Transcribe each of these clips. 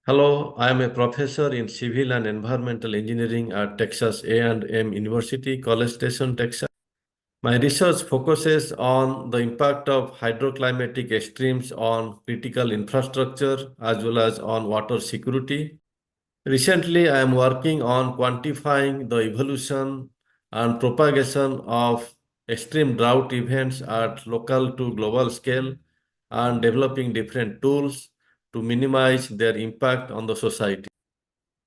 Hello, I am a professor in civil and environmental engineering at Texas A&M University, College Station, Texas. My research focuses on the impact of hydroclimatic extremes on critical infrastructure as well as on water security. Recently, I am working on quantifying the evolution and propagation of extreme drought events at local to global scale and developing different tools to minimize their impact on the society.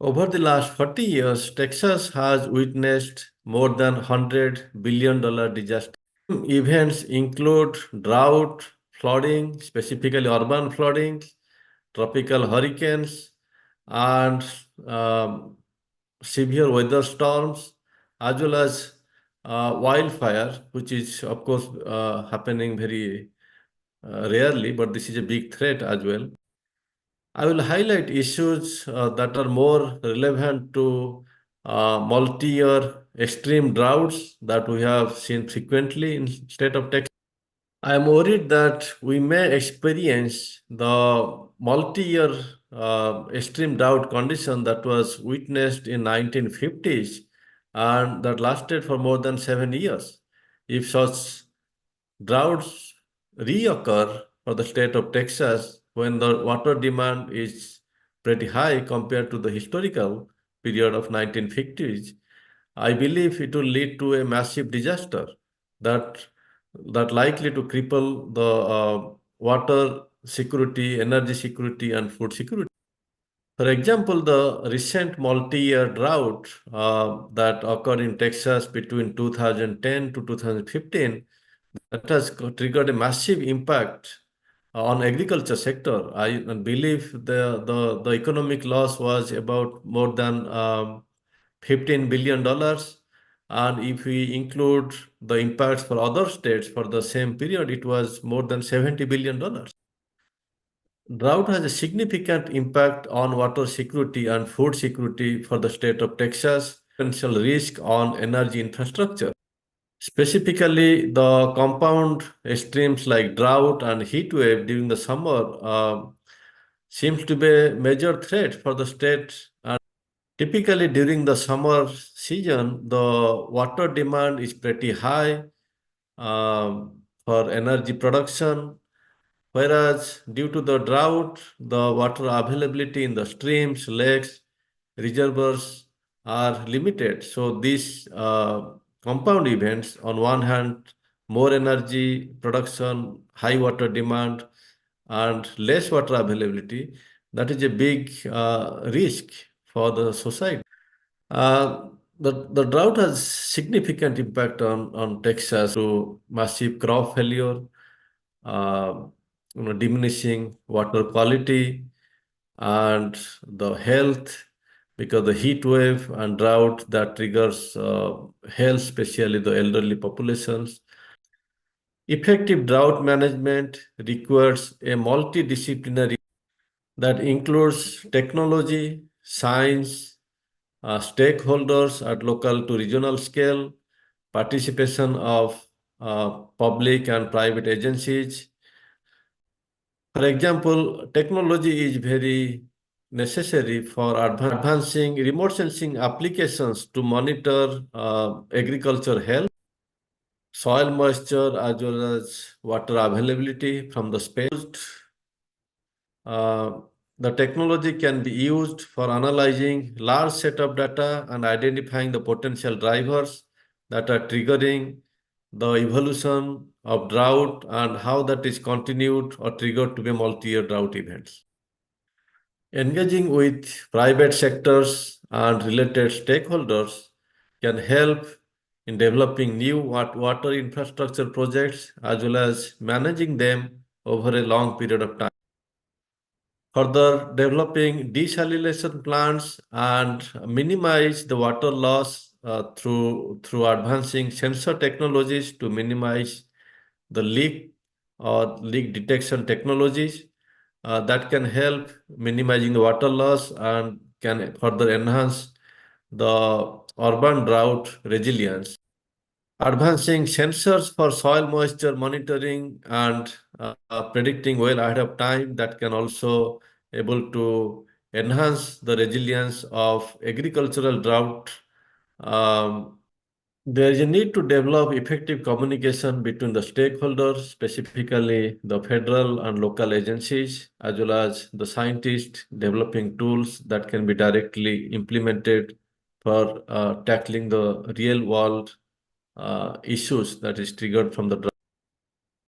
Over the last 40 years, Texas has witnessed more than $100 billion disasters. Events include drought, flooding, specifically urban flooding, tropical hurricanes, and um, severe weather storms, as well as wildfire, which is, of course, happening very rarely, but this is a big threat as well. I will highlight issues that are more relevant to multi-year extreme droughts that we have seen frequently in state of Texas. I am worried that we may experience the multi-year extreme drought condition that was witnessed in 1950s and that lasted for more than 7 years. If such droughts reoccur for the state of Texas when the water demand is pretty high compared to the historical period of 1950s. I believe it will lead to a massive disaster that that likely to cripple the water security, energy security, and food security. For example, the recent multi-year drought that occurred in Texas between 2010 to 2015 that has triggered a massive impact on agriculture sector. I believe the economic loss was about more than $15 billion. And if we include the impacts for other states for the same period, it was more than $70 billion. Drought has a significant impact on water security and food security for the state of Texas, potential risk on energy infrastructure. Specifically, the compound extremes like drought and heat wave during the summer seems to be a major threat for the state. And typically during the summer season, the water demand is pretty high for energy production, whereas due to the drought, the water availability in the streams, lakes, reservoirs are limited. So these compound events, on one hand, more energy production, high water demand, and less water availability, that is a big risk for the society. The drought has significant impact on Texas to massive crop failure, uh, diminishing water quality and the health because the heat wave and drought that triggers health, especially the elderly populations. Effective drought management requires a multidisciplinary that includes technology, science, stakeholders at local to regional scale, participation of public and private agencies. For example, technology is very necessary for advancing remote sensing applications to monitor agriculture health, soil moisture, as well as water availability from the space. Uh, the technology can be used for analyzing large set of data and identifying the potential drivers that are triggering the evolution of drought and how that is continued or triggered to be multi-year drought events. Engaging with private sectors and related stakeholders can help in developing new water infrastructure projects as well as managing them over a long period of time. Further, developing desalination plants and minimize the water loss through advancing sensor technologies to minimize the leak or leak detection technologies that can help minimizing the water loss and can further enhance the urban drought resilience. Advancing sensors for soil moisture monitoring and predicting well ahead of time that can also able to enhance the resilience of agricultural drought. Um, there is a need to develop effective communication between the stakeholders, specifically the federal and local agencies, as well as the scientists developing tools that can be directly implemented for tackling the real world issues that is triggered from the drought.